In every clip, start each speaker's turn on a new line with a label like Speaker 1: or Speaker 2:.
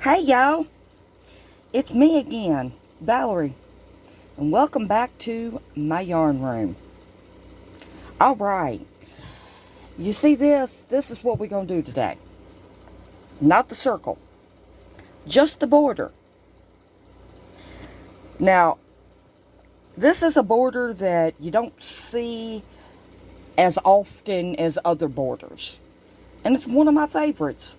Speaker 1: Hey y'all, it's me again, Valerie, and welcome back to my yarn room. Alright, you see this? This is what we're going to do today. Not the circle, just the border. Now, this is a border that you don't see as often as other borders, and it's one of my favorites.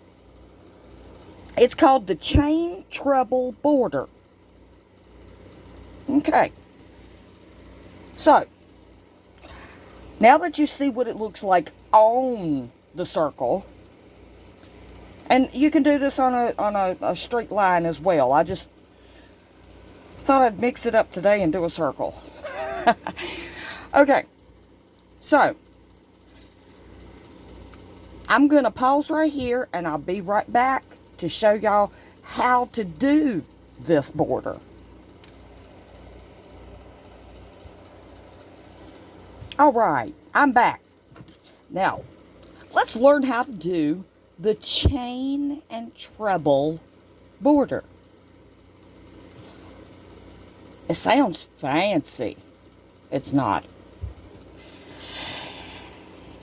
Speaker 1: It's called the chain treble border. Okay. So, now that you see what it looks like on the circle, and you can do this on a straight line as well. I just thought I'd mix it up today and do a circle. Okay. So, I'm going to pause right here and I'll be right back to show y'all how to do this border. Alright, I'm back. Now, let's learn how to do the chain and treble border. It sounds fancy. It's not.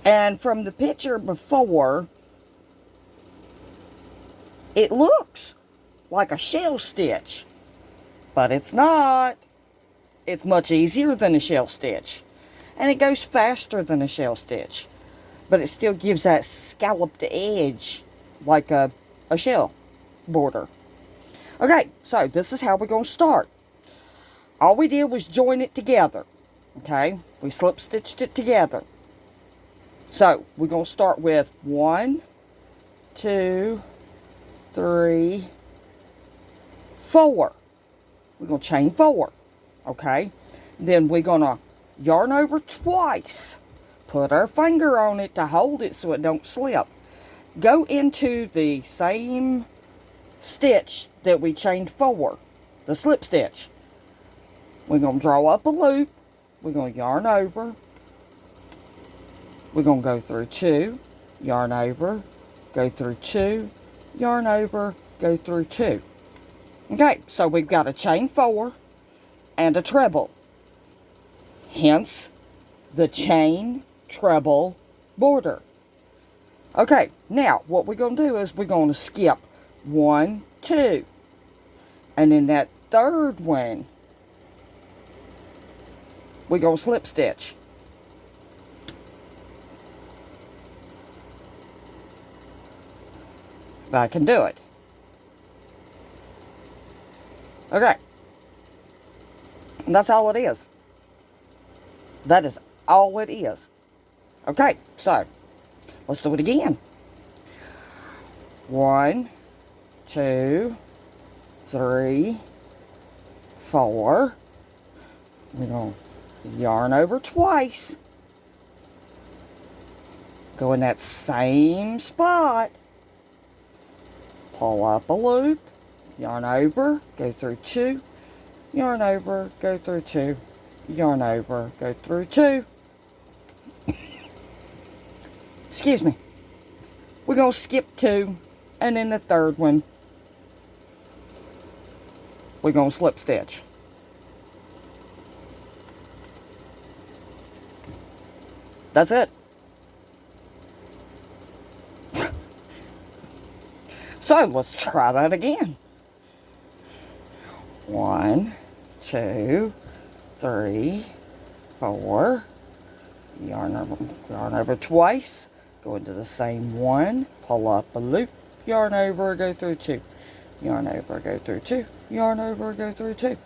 Speaker 1: And from the picture before, it looks like a shell stitch, but it's not. It's much easier than a shell stitch, and it goes faster than a shell stitch, but it still gives that scalloped edge like a shell border. Okay, so this is how we're going to start. All we did was join it together. Okay, we slip stitched it together. So we're going to start with 1, 2, 3, 4. We're going to chain 4. Okay, then we're going to yarn over twice. Put our finger on it to hold it so it don't slip. Go into the same stitch that we chained 4, the slip stitch. We're going to draw up a loop. We're going to yarn over. We're going to go through 2, yarn over, go through 2, yarn over, go through 2. Okay, so we've got a chain 4 and a treble. Hence, the chain treble border. Okay, now what we're going to do is we're going to skip 1, 2. And in that third one, we're going to slip stitch. If I can do it. Okay. And that's all it is. That is all it is. Okay, so let's do it again. 1, 2, 3, 4. We're going to yarn over twice. Go in that same spot. Pull up a loop, yarn over, go through 2, yarn over, go through 2, yarn over, go through 2. Excuse me. We're going to skip 2, and then the third one, we're going to slip stitch. That's it. So, let's try that again. 1, 2, 3, 4. Yarn over twice. Go into the same one. Pull up a loop. Yarn over, go through 2. Yarn over, go through 2. Yarn over, go through 2.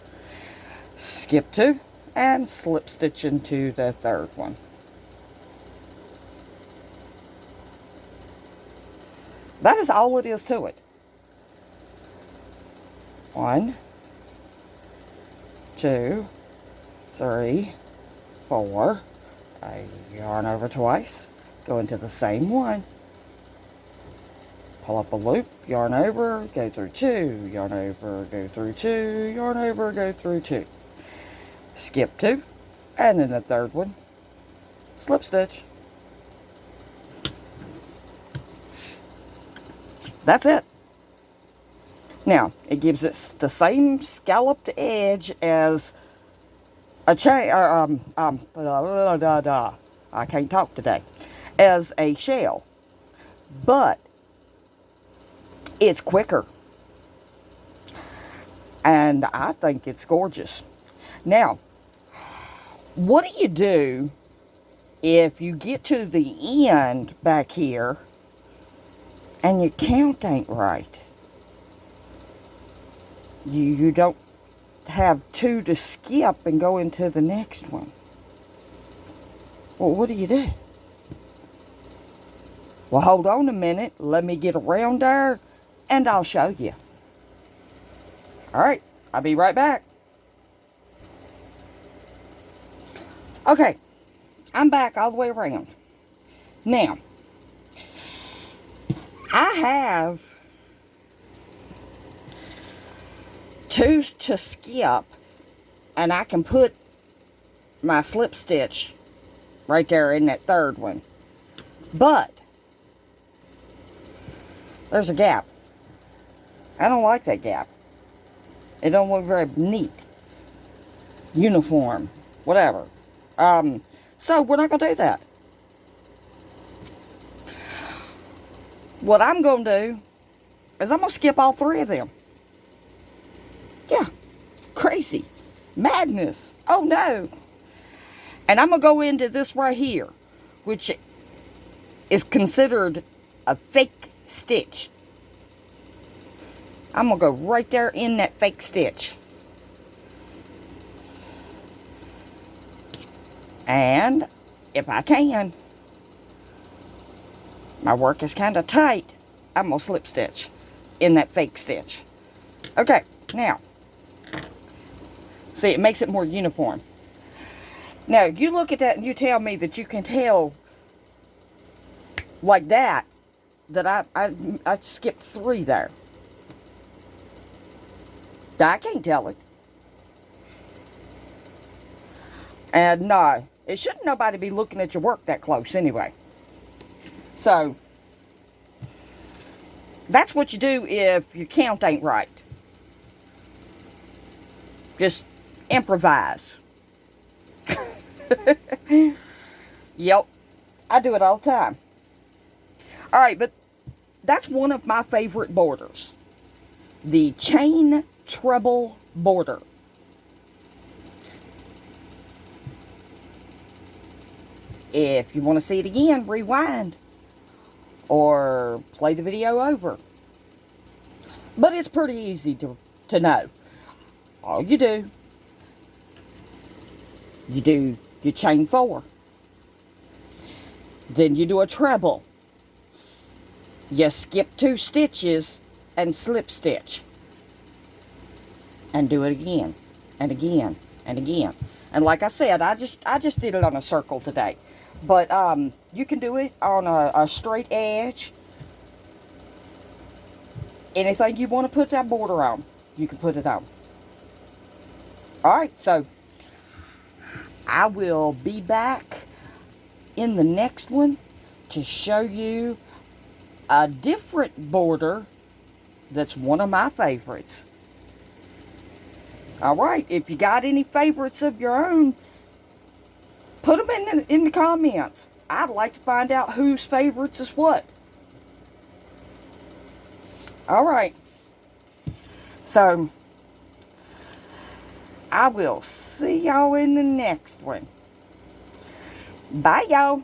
Speaker 1: Skip 2 and slip stitch into the third one. That is all it is to it. 1, 2, 3, 4. I yarn over twice. Go into the same one. Pull up a loop. Yarn over. Go through 2. Yarn over. Go through 2. Yarn over. Go through 2. Skip 2. And then the third one. Slip stitch. That's it. Now, it gives it the same scalloped edge as a chain, I can't talk today, as a shell, but it's quicker, and I think it's gorgeous. Now, what do you do if you get to the end back here and your count ain't right? You don't have 2 to skip and go into the next one. Well, what do you do? Well, hold on a minute. Let me get around there and I'll show you. Alright, I'll be right back. Okay, I'm back all the way around. Now, I have 2 to skip, and I can put my slip stitch right there in that third one. But there's a gap. I don't like that gap. It don't look very neat. Uniform. Whatever. So we're not going to do that. What I'm going to do is I'm going to skip all 3 of them. Yeah. Crazy. Madness. Oh no. And I'm going to go into this right here, which is considered a fake stitch. I'm going to go right there in that fake stitch. And if I can, my work is kind of tight, I'm going to slip stitch in that fake stitch. Okay, now, see, it makes it more uniform. Now, you look at that and you tell me that you can tell like that I skipped 3 there. I can't tell it. And no, it shouldn't nobody be looking at your work that close anyway. So, that's what you do if your count ain't right. Just improvise. Yep, I do it all the time. Alright, but that's one of my favorite borders. The chain treble border. If you want to see it again, rewind. Or play the video over. But it's pretty easy to know. All you do your chain 4. Then you do a treble. You skip 2 stitches and slip stitch. And do it again, and again, and again. And like I said, I just did it on a circle today. But you can do it on a straight edge. Anything you want to put that border on, you can put it on. Alright, so I will be back in the next one to show you a different border that's one of my favorites. Alright, if you got any favorites of your own, put them in the comments. I'd like to find out whose favorites is what. Alright. So, I will see y'all in the next one. Bye, y'all.